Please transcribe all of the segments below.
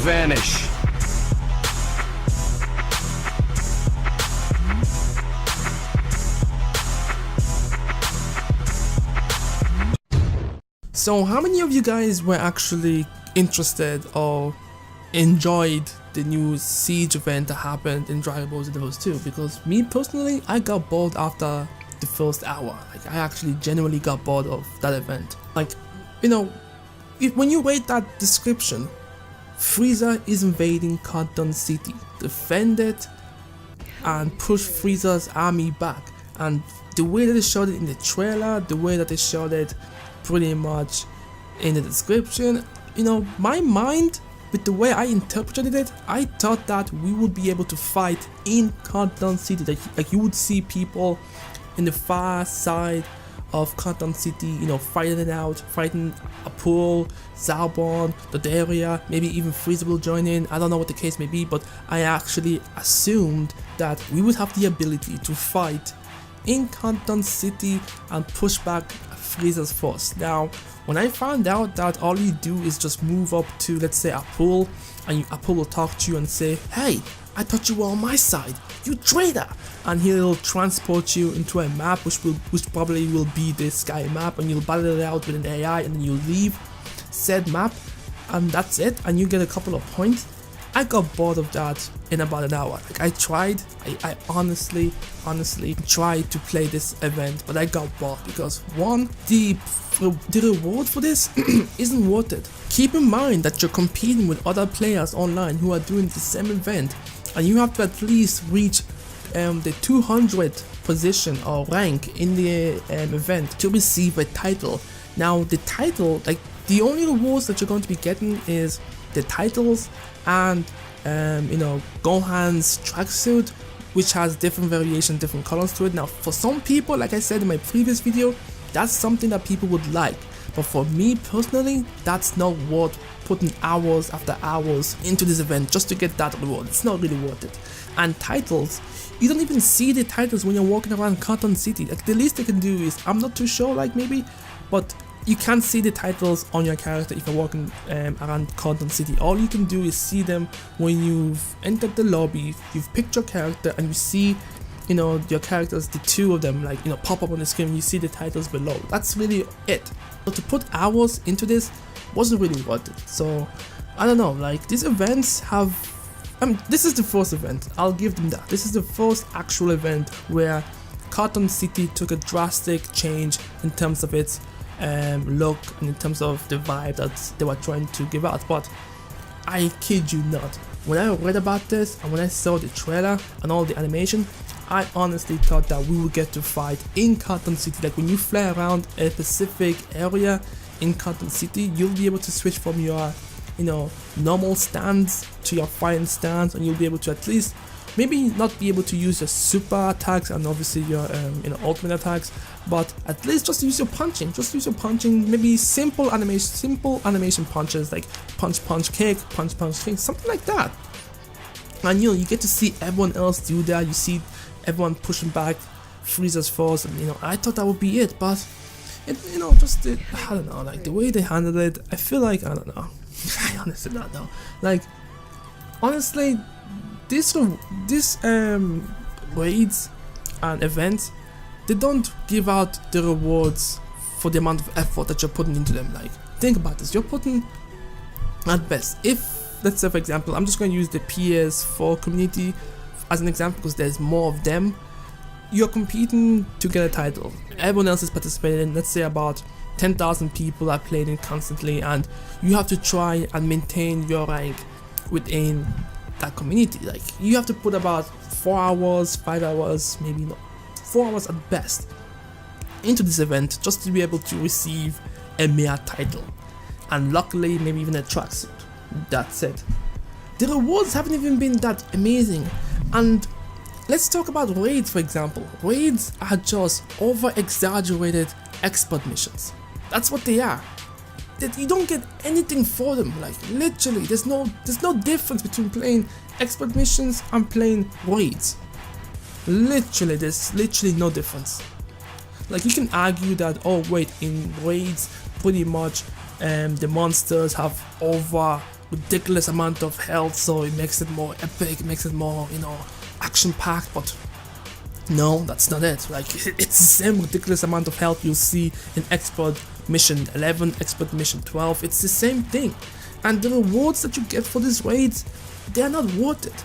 vanish. So how many of you guys were actually interested or enjoyed the new Siege event that happened in Dragon Ball Xenoverse 2? Because me personally, I got bored after the first hour. Like, I actually genuinely got bored of that event. Like, you know, when you read that description, Frieza is invading Cotton City, defend it and push Frieza's army back. And the way that they showed it in the trailer, the way that they showed it pretty much in the description, you know, my mind, with the way I interpreted it, I thought that we would be able to fight in Cotton City. Like you would see people in the far side of Cotton City, you know, fighting it out, fighting Apul, Zarbon, Doderia, maybe even Frieza will join in. I don't know what the case may be, but I actually assumed that we would have the ability to fight in Cotton City and push back Frieza's force. Now, when I found out that all you do is just move up to, let's say, Apul, and Apul will talk to you and say, "Hey, I thought you were on my side, you traitor," and he'll transport you into a map which probably will be the sky map, and you'll battle it out with an AI, and then you'll leave said map, and that's it, and you get a couple of points. I got bored of that in about an hour. Like, I tried, I honestly tried to play this event, but I got bored because, one, the reward for this isn't worth it. Keep in mind that you're competing with other players online who are doing the same event, and you have to at least reach the 200 position or rank in the event to receive a title. Now, the title, like, the only rewards that you're going to be getting is the titles and you know, Gohan's tracksuit, which has different variations, different colors to it. Now, for some people, like I said in my previous video, that's something that people would like, but for me personally, that's not worth putting hours after hours into this event just to get that reward. It's not really worth it. And titles, you don't even see the titles when you're walking around Cotton City. Like, the least they can do is, I'm not too sure, like, maybe, but you can't see the titles on your character if you're walking around Cotton City. All you can do is see them when you've entered the lobby, you've picked your character, and you see, you know, your characters, the two of them, like, you know, pop up on the screen. You see the titles below. That's really it. So to put hours into this wasn't really worth it. So I don't know, like, these events have, this is the first event, I'll give them that. This is the first actual event where Cotton City took a drastic change in terms of its look and in terms of the vibe that they were trying to give out. But I kid you not, when I read about this and when I saw the trailer and all the animation, I honestly thought that we would get to fight in Cotton City. Like, when you fly around a specific area in Cotton City, you'll be able to switch from your, you know, normal stance to your fighting stance, and you'll be able to at least maybe not be able to use your super attacks and obviously your you know, ultimate attacks, but at least just use your punching. Just use your punching, maybe simple animation punches, like punch punch kick, something like that. And you know, you get to see everyone else do that. You see everyone pushing back Frieza's force, and you know, I thought that would be it, but it, you know, just I don't know, like, the way they handled it, I feel like, I don't know. I honestly don't know. Like, honestly, this raids and events, they don't give out the rewards for the amount of effort that you're putting into them. Like, think about this, you're putting, at best, if, let's say for example, I'm just going to use the PS4 community as an example because there's more of them. You're competing to get a title, everyone else is participating, let's say about 10,000 people are playing it constantly, and you have to try and maintain your rank within that community. Like, you have to put about 4 hours, 5 hours, maybe not 4 hours at best into this event just to be able to receive a mere title, and luckily maybe even a tracksuit. That's it. The rewards haven't even been that amazing. And let's talk about raids, for example. Raids are just over exaggerated expert missions. That's what they are. That you don't get anything for them. Like, literally, there's no difference between playing expert missions and playing raids. Literally, there's literally no difference. Like, you can argue that, oh wait, in raids pretty much the monsters have over ridiculous amount of health, so it makes it more epic, makes it more, action packed. But no, that's not it. Like, it's the same ridiculous amount of health you'll see in Expert Mission 11, Expert Mission 12. It's the same thing. And the rewards that you get for these raids, they're not worth it.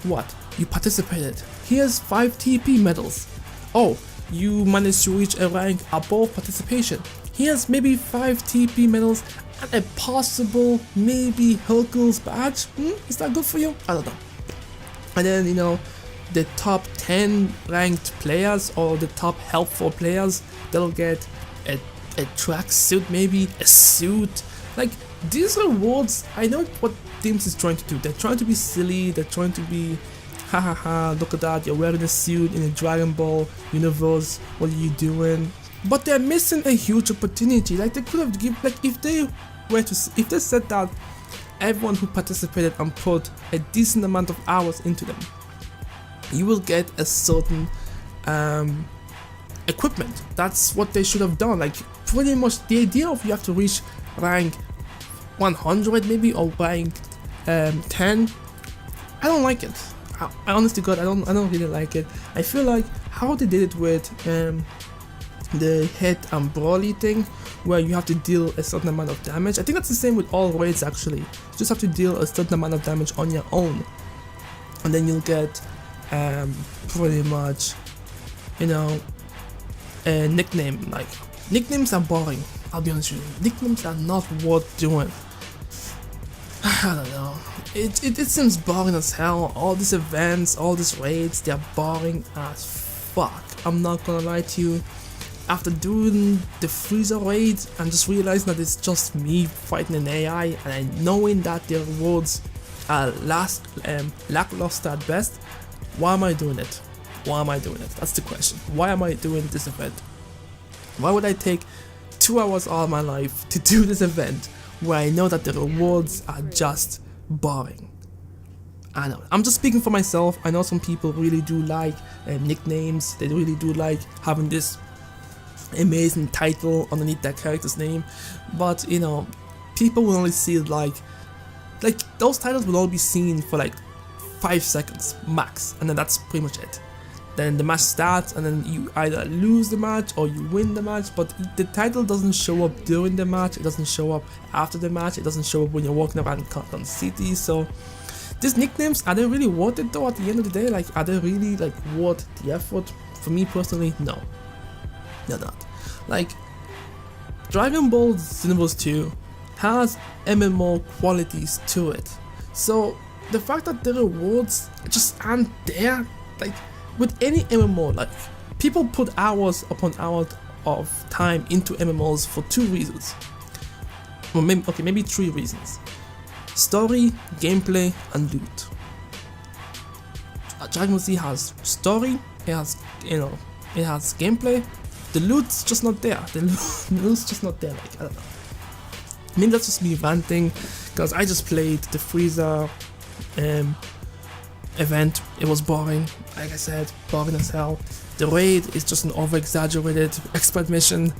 What? You participated. Here's 5 TP medals. Oh, you managed to reach a rank above participation. Here's maybe 5 TP medals and a possible maybe Hercules badge. Is that good for you? I don't know. And then, the top 10 ranked players or the top helpful players, they'll get a track suit, maybe a suit. Like, these rewards, I know what Teams is trying to do. They're trying to be silly, they're trying to be look at that, you're wearing a suit in a Dragon Ball universe, what are you doing? But they're missing a huge opportunity. Like, they could have given, like, if they said that everyone who participated and put a decent amount of hours into them, you will get a certain equipment. That's what they should have done. Like, pretty much the idea of you have to reach rank 100 maybe, or rank 10, I don't like it. I honestly God, I don't really like it. I feel like how they did it with the hit and brawly thing, where you have to deal a certain amount of damage. I think that's the same with all raids actually. You just have to deal a certain amount of damage on your own, and then you'll get pretty much, a nickname. Like, nicknames are boring, I'll be honest with you. Nicknames are not worth doing. I don't know. It seems boring as hell. All these events, all these raids, they're boring as fuck. I'm not gonna lie to you. After doing the Frieza raid and just realizing that it's just me fighting an AI, and knowing that the rewards are lackluster at best, why am I doing it? Why am I doing it? That's the question. Why am I doing this event? Why would I take 2 hours out of my life to do this event where I know that the rewards are just boring? I know. I'm just speaking for myself. I know some people really do like nicknames. They really do like having this amazing title underneath their character's name. But, people will only see it like those titles will only be seen for like 5 seconds max, and then that's pretty much it. Then the match starts, and then you either lose the match or you win the match, but the title doesn't show up during the match, it doesn't show up after the match, it doesn't show up when you're walking around Carton City. So these nicknames, are they really worth it though at the end of the day? Like, are they really like worth the effort? For me personally, no, they're not. Like, Dragon Ball Xenoverse 2 has MMO qualities to it, so the fact that the rewards just aren't there, like with any MMO, like, people put hours upon hours of time into MMOs for 2 reasons. Well, maybe 3 reasons: story, gameplay, and loot. Dragon Ball Z has story, it has gameplay. The loot's just not there. The loot's just not there. Like, I don't know. Maybe that's just me ranting, because I just played the Frieza event. It was boring, like I said, boring as hell. The raid is just an over-exaggerated expert mission.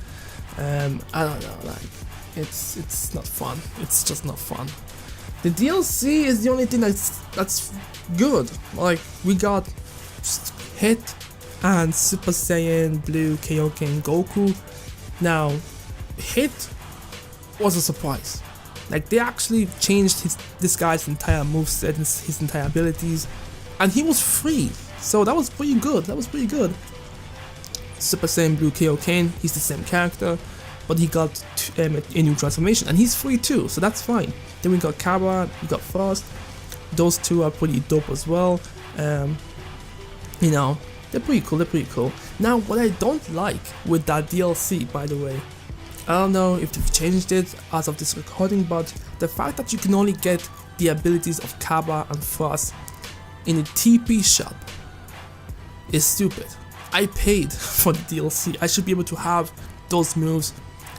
I don't know, like, it's not fun. It's just not fun. The DLC is the only thing that's good. Like, we got Hit and Super Saiyan Blue Kaioken Goku. Now, Hit was a surprise. Like, they actually changed this guy's entire moveset, his entire abilities, and he was free. So that was pretty good. Super Saiyan Blue Kaioken, he's the same character, but he got a new transformation, and he's free too, so that's fine. Then we got Cabra, we got Frost. Those two are pretty dope as well. They're pretty cool. Now, what I don't like with that DLC, by the way, I don't know if they've changed it as of this recording, but the fact that you can only get the abilities of Cabra and Frost in a TP shop is stupid. I paid for the DLC. I should be able to have those moves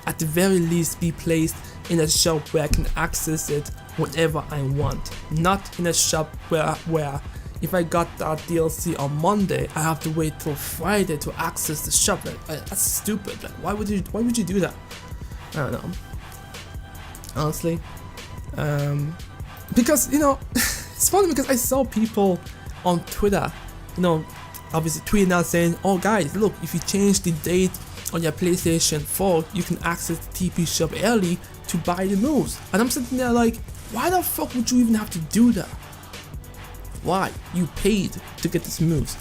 at the very least be placed in a shop where I can access it whenever I want, not in a shop where if I got that DLC on Monday, I have to wait till Friday to access the shop. Like, that's stupid. Like, why would you do that? I don't know. Honestly, because, you know, it's funny because I saw people on Twitter, you know, obviously tweeting out saying, oh guys, look, if you change the date on your PlayStation 4, you can access the TP shop early to buy the moves. And I'm sitting there like, why the fuck would you even have to do that? Why? You paid to get these moves.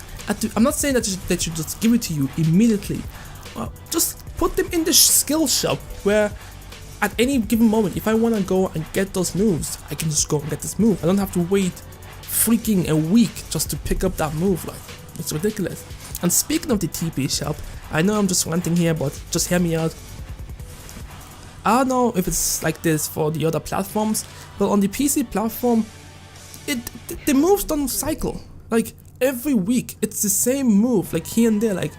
I'm not saying that they should just give it to you immediately. Just put them in the skill shop where at any given moment, if I want to go and get those moves, I can just go and get this move. I don't have to wait freaking a week just to pick up that move. Like, it's ridiculous. And speaking of the TP shop, I know I'm just ranting here, but just hear me out. I don't know if it's like this for the other platforms, but on the PC platform, the moves don't cycle. Like every week, it's the same move. Like here and there, like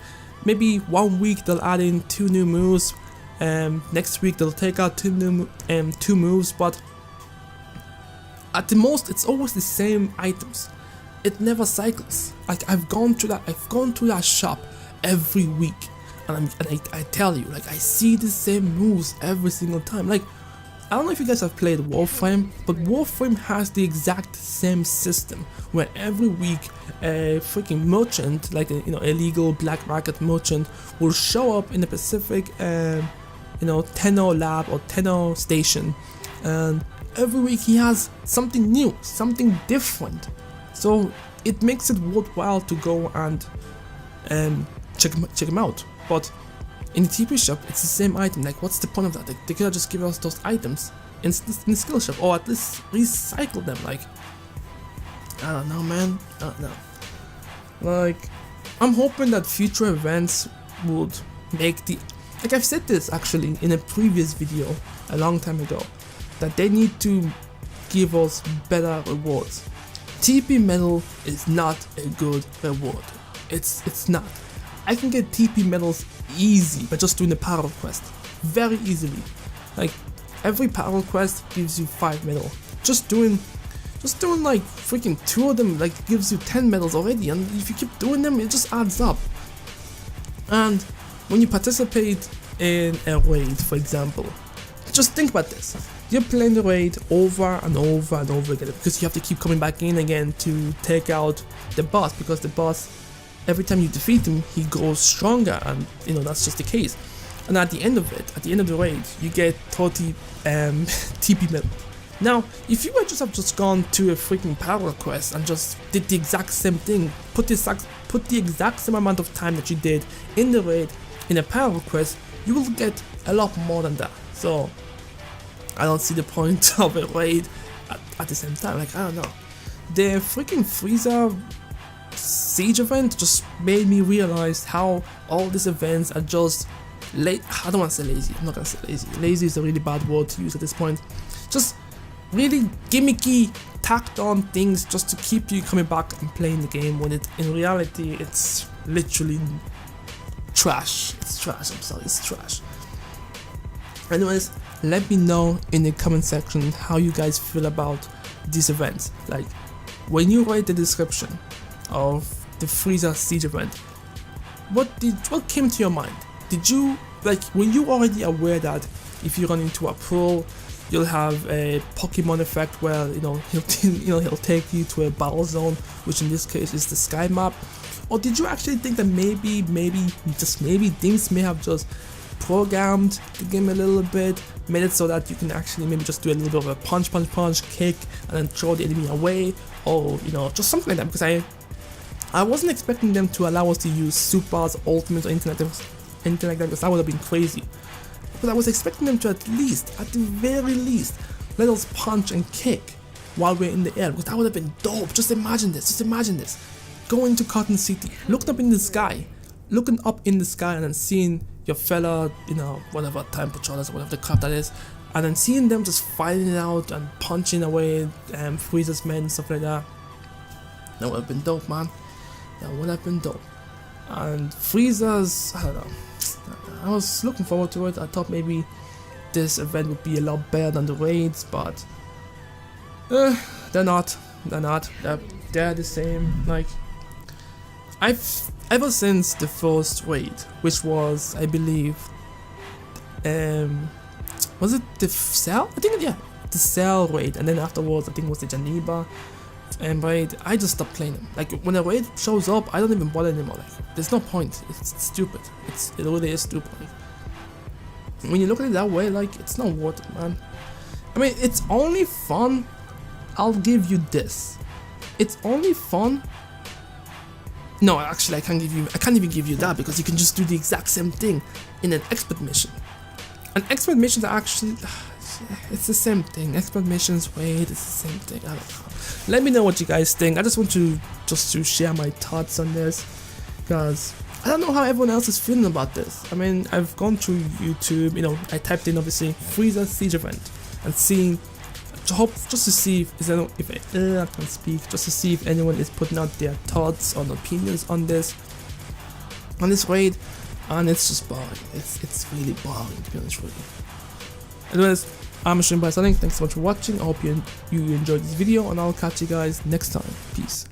maybe 1 week they'll add in 2 new moves. Next week they'll take out 2 moves, but at the most it's always the same items. It never cycles. Like I've gone through that shop every week, and I tell you, like I see the same moves every single time. Like I don't know if you guys have played Warframe, but Warframe has the exact same system where every week a freaking merchant, like a illegal black market merchant, will show up in a specific Tenno lab or Tenno station, and every week he has something new, something different. So it makes it worthwhile to go and check him out. But in the TP shop, it's the same item. Like, what's the point of that? Like, they could have just given us those items in the skill shop, or at least recycle them. Like, I don't know, man. I don't know. Like, I'm hoping that future events would make the... Like, I've said this actually in a previous video a long time ago, that they need to give us better rewards. TP medal is not a good reward. It's not. I can get TP medals easy by just doing the parallel quest, very easily. Like every parallel quest gives you 5 medal. Just doing like freaking 2 of them like gives you 10 medals already, and if you keep doing them, it just adds up. And when you participate in a raid, for example, just think about this. You're playing the raid over and over and over again because you have to keep coming back in again to take out the boss, because the boss, every time you defeat him, he grows stronger, and that's just the case. And at the end of it, at the end of the raid, you get 30 TP medal. Now, if you had just gone to a freaking parallel quest and just did the exact same thing, put the exact same amount of time that you did in the raid in a parallel quest, you will get a lot more than that. So I don't see the point of a raid at the same time. Like, I don't know. The freaking Frieza Siege event just made me realize how all these events are just I don't want to say lazy. I'm not gonna say lazy. Lazy is a really bad word to use at this point. Just really gimmicky, tacked on things just to keep you coming back and playing the game, when in reality it's literally trash. It's trash. I'm sorry, it's trash. Anyways, let me know in the comment section how you guys feel about these events. Like, when you read the description of the Frieza Siege event, what came to your mind? Were you already aware that if you run into a pro, you'll have a Pokemon effect where he'll take you to a battle zone, which in this case is the sky map? Or did you actually think that maybe things may have just programmed the game a little bit, made it so that you can actually maybe just do a little bit of a punch, kick, and then throw the enemy away, or just something like that? Because I wasn't expecting them to allow us to use supers, ultimates, or anything like that, because that would have been crazy. But I was expecting them to at the very least, let us punch and kick while we're in the air, because that would have been dope. Just imagine this. Going to Cotton City, looking up in the sky, and then seeing your fella, whatever time patrollers or whatever the crap that is, and then seeing them just fighting it out and punching away Frieza's men and stuff like that. That would have been dope, man. That would have been dope. And Frieza's, I don't know, I was looking forward to it. I thought maybe this event would be a lot better than the raids, but they're not. They're the same. Like, ever since the first raid, which was, I believe, was it the cell? I think, yeah, the Cell raid, and then afterwards I think it was the Geneva and raid. I just stopped playing them. Like when a raid shows up, I don't even bother anymore. Like there's no point. It's stupid. It really is stupid. Like, when you look at it that way, like it's not worth it, man. I mean, it's only fun. I'll give you this. It's only fun. No, actually, I can't even give you that, because you can just do the exact same thing in an expert mission. An expert mission actually, it's the same thing. Expert missions, wait, it's the same thing. I don't know. Let me know what you guys think. I just want to share my thoughts on this, because I don't know how everyone else is feeling about this. I mean, I've gone through YouTube. You know, I typed in obviously Frieza siege event and seeing. Just to see if I can speak, just to see if anyone is putting out their thoughts or opinions on this raid, and it's just boring. It's really boring, to be honest with you. Anyways, I'm Shrimp by Sunning. Thanks so much for watching. I hope you enjoyed this video, and I'll catch you guys next time. Peace.